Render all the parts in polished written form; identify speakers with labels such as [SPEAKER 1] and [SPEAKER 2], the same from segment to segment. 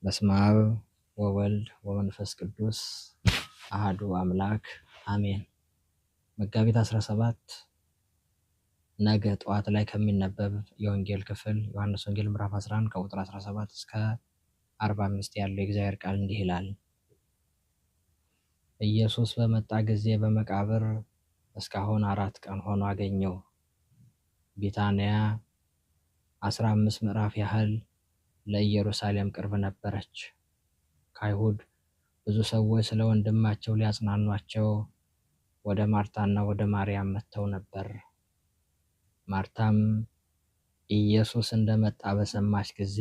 [SPEAKER 1] በስመ አብ ወወልድ ወመንፈስ ቅዱስ አሐዱ አምላክ አሜን። መጋቢት 17 ነገ ጠዋት ላይ ከሚነበብ የወንጌል ክፍል ዮሐንስ ወንጌል ምዕራፍ 11 ከቁጥር 17 እስከ 45 ያለው የእግዚአብሔር ቃል እንዲህ ይላል። ኢየሱስ በመጣ ጊዜ በመቃብር እስካሁን 4 ቀን ሆኖ አገኘው። ቢታንያ 15 ምዕራፍ ያህል ለኢየሩሳሌም ቅርብ ነበረች። ከአይሁድ ብዙ ሰዎች ስለ ወንድማቸው ሊያጽናኗቸው ወደ ማርታና ወደ ማርያም መጥተው ነበር። ማርታም ኢየሱስ እንደመጣ በሰማች ጊዜ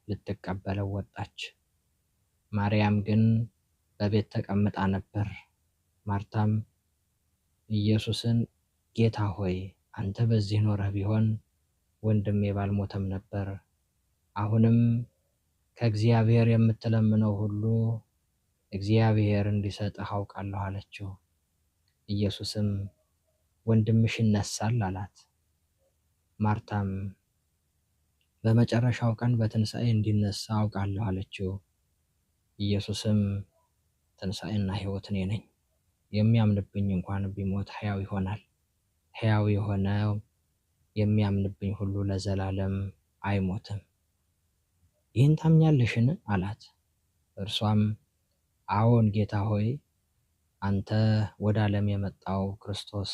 [SPEAKER 1] ልትቀበለው ወጣች። ማርያም ግን በቤት ተቀምጣ ነበር። ማርታም ኢየሱስን ጌታ ሆይ፣ አንተ በዚህ ኖረህ ቢሆን ወንድሜ ባልሞተም ነበር። አሁንም ከእግዚአብሔር የምትለምነው ሁሉ እግዚአብሔር እንዲሰጥህ አውቃለሁ አለችው። ኢየሱስም ወንድምሽ ይነሳል አላት። ማርታም በመጨረሻው ቀን በትንሣኤ እንዲነሳ አውቃለሁ አለችው። ኢየሱስም ትንሣኤና ሕይወት እኔ ነኝ። የሚያምንብኝ እንኳን ቢሞት ሕያው ይሆናል። ሕያው የሆነው የሚያምንብኝ ሁሉ ለዘላለም አይሞትም። ይህን ታምኛለሽን? አላት። እርሷም አዎን ጌታ ሆይ፣ አንተ ወደ ዓለም የመጣው ክርስቶስ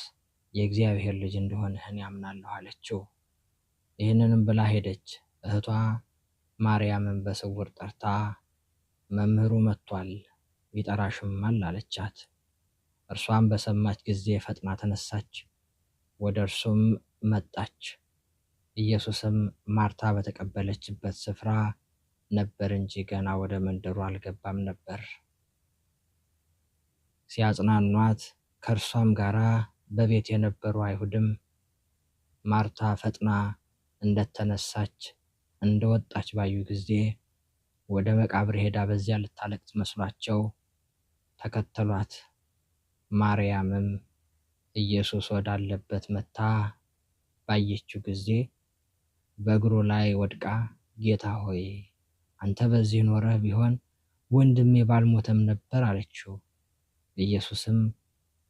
[SPEAKER 1] የእግዚአብሔር ልጅ እንደሆንህ ያምናለሁ አለችው። ይህንንም ብላ ሄደች። እህቷ ማርያምን በስውር ጠርታ መምህሩ መጥቷል፣ ይጠራሽማል አለቻት። እርሷም በሰማች ጊዜ ፈጥና ተነሳች፣ ወደ እርሱም መጣች። ኢየሱስም ማርታ በተቀበለችበት ስፍራ ነበር እንጂ ገና ወደ መንደሩ አልገባም ነበር። ሲያጽናኗት ከእርሷም ጋር በቤት የነበሩ አይሁድም ማርታ ፈጥና እንደተነሳች እንደወጣች ባዩ ጊዜ ወደ መቃብር ሄዳ በዚያ ልታለቅስ መስሏቸው ተከተሏት። ማርያምም ኢየሱስ ወዳለበት መጥታ ባየችው ጊዜ በእግሩ ላይ ወድቃ ጌታ ሆይ፣ አንተ በዚህ ኖረህ ቢሆን ወንድሜ ባልሞተም ነበር አለችው። ኢየሱስም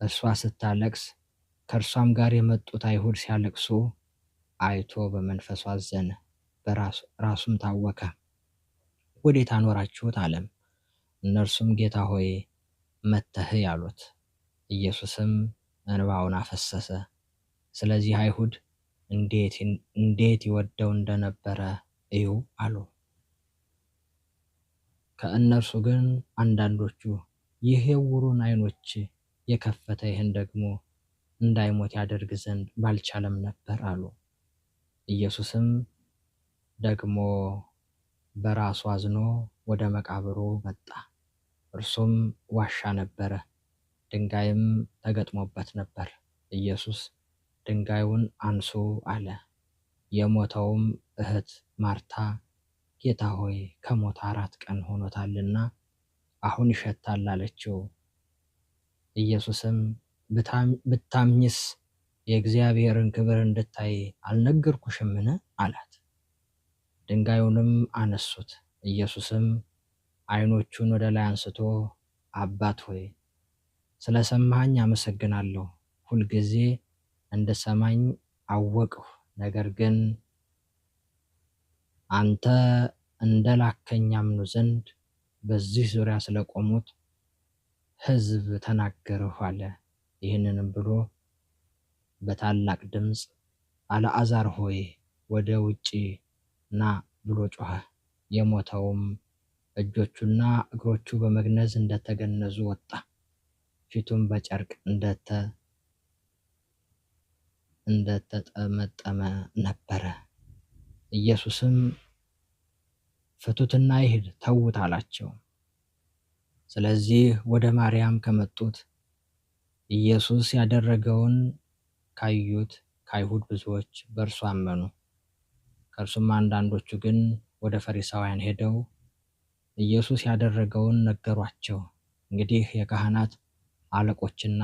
[SPEAKER 1] እርሷ ስታለቅስ ከእርሷም ጋር የመጡት አይሁድ ሲያለቅሱ አይቶ በመንፈሱ አዘነ፣ ራሱም ታወከ። ወዴት አኖራችሁት አለም። እነርሱም ጌታ ሆይ መተህ ያሉት። ኢየሱስም እንባውን አፈሰሰ። ስለዚህ አይሁድ እንዴት ይወደው እንደነበረ እዩ አሉ። ከእነርሱ ግን አንዳንዶቹ ይህ የዕውሩን ዓይኖች የከፈተ ይህን ደግሞ እንዳይሞት ያደርግ ዘንድ ባልቻለም ነበር አሉ። ኢየሱስም ደግሞ በራሱ አዝኖ ወደ መቃብሩ መጣ። እርሱም ዋሻ ነበረ፣ ድንጋይም ተገጥሞበት ነበር። ኢየሱስ ድንጋዩን አንሱ አለ። የሞተውም እህት ማርታ ጌታ ሆይ ከሞተ 4 ቀን ሆኖታልና አሁን ይሸታል አለችው። ኢየሱስም ብታምኝስ የእግዚአብሔርን ክብር እንድታይ አልነገርኩሽምን? አላት። ድንጋዩንም አነሱት። ኢየሱስም ዓይኖቹን ወደ ላይ አንስቶ አባት ሆይ ስለሰማኸኝ አመሰግናለሁ። ሁልጊዜ እንደሰማኝ አወቅሁ። ነገር ግን አንተ እንደላከኝ ያምኑ ዘንድ በዚህ ዙሪያ ስለቆሙት ሕዝብ ተናገርሁ አለ። ይህንንም ብሎ በታላቅ ድምፅ አልዓዛር ሆይ ወደ ውጪ ና ብሎ ጮኸ። የሞተውም እጆቹና እግሮቹ በመግነዝ እንደተገነዙ ወጣ፣ ፊቱም በጨርቅ እንደተጠመጠመ ነበረ። ኢየሱስም ፍቱትና ይሂድ ተዉት አላቸው። ስለዚህ ወደ ማርያም ከመጡት ኢየሱስ ያደረገውን ካዩት ከአይሁድ ብዙዎች በእርሱ አመኑ። ከእርሱም አንዳንዶቹ ግን ወደ ፈሪሳውያን ሄደው ኢየሱስ ያደረገውን ነገሯቸው። እንግዲህ የካህናት አለቆችና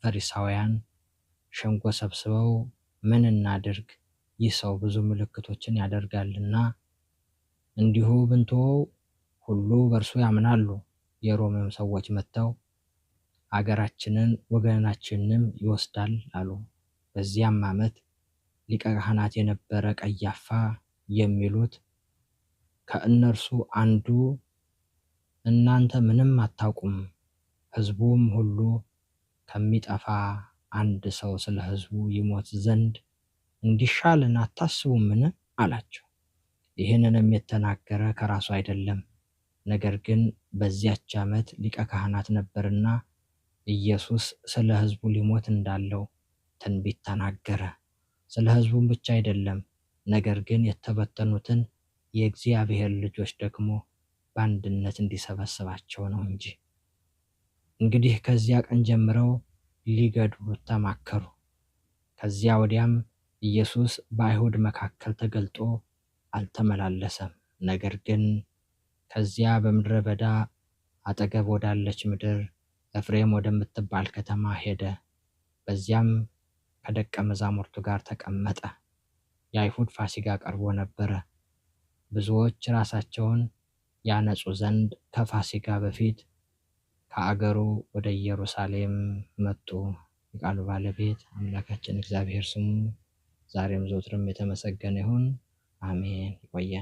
[SPEAKER 1] ፈሪሳውያን ሸንጎ ሰብስበው ምን እናድርግ? ይህ ሰው ብዙ ምልክቶችን ያደርጋልና እንዲሁ ብንተወው ሁሉ በእርሱ ያምናሉ። የሮሜም ሰዎች መጥተው አገራችንን ወገናችንንም ይወስዳል አሉ። በዚያም ዓመት ሊቀ ካህናት የነበረ ቀያፋ የሚሉት ከእነርሱ አንዱ እናንተ ምንም አታውቁም፣ ሕዝቡም ሁሉ ከሚጠፋ አንድ ሰው ስለ ሕዝቡ ይሞት ዘንድ እንዲሻልን አታስቡምን? አላቸው። ይህንንም የተናገረ ከራሱ አይደለም፣ ነገር ግን በዚያች ዓመት ሊቀ ካህናት ነበርና ኢየሱስ ስለ ሕዝቡ ሊሞት እንዳለው ትንቢት ተናገረ። ስለ ሕዝቡም ብቻ አይደለም፣ ነገር ግን የተበተኑትን የእግዚአብሔር ልጆች ደግሞ በአንድነት እንዲሰበስባቸው ነው እንጂ። እንግዲህ ከዚያ ቀን ጀምረው ሊገድሉት ተማከሩ። ከዚያ ወዲያም ኢየሱስ በአይሁድ መካከል ተገልጦ አልተመላለሰም። ነገር ግን ከዚያ በምድረ በዳ አጠገብ ወዳለች ምድር ኤፍሬም ወደምትባል ከተማ ሄደ። በዚያም ከደቀ መዛሙርቱ ጋር ተቀመጠ። የአይሁድ ፋሲጋ ቀርቦ ነበረ። ብዙዎች ራሳቸውን ያነጹ ዘንድ ከፋሲጋ በፊት ከአገሩ ወደ ኢየሩሳሌም መጡ። የቃሉ ባለቤት አምላካችን እግዚአብሔር ስሙ ዛሬም ዘወትርም የተመሰገነ ይሁን። አሜን። ይቆየን።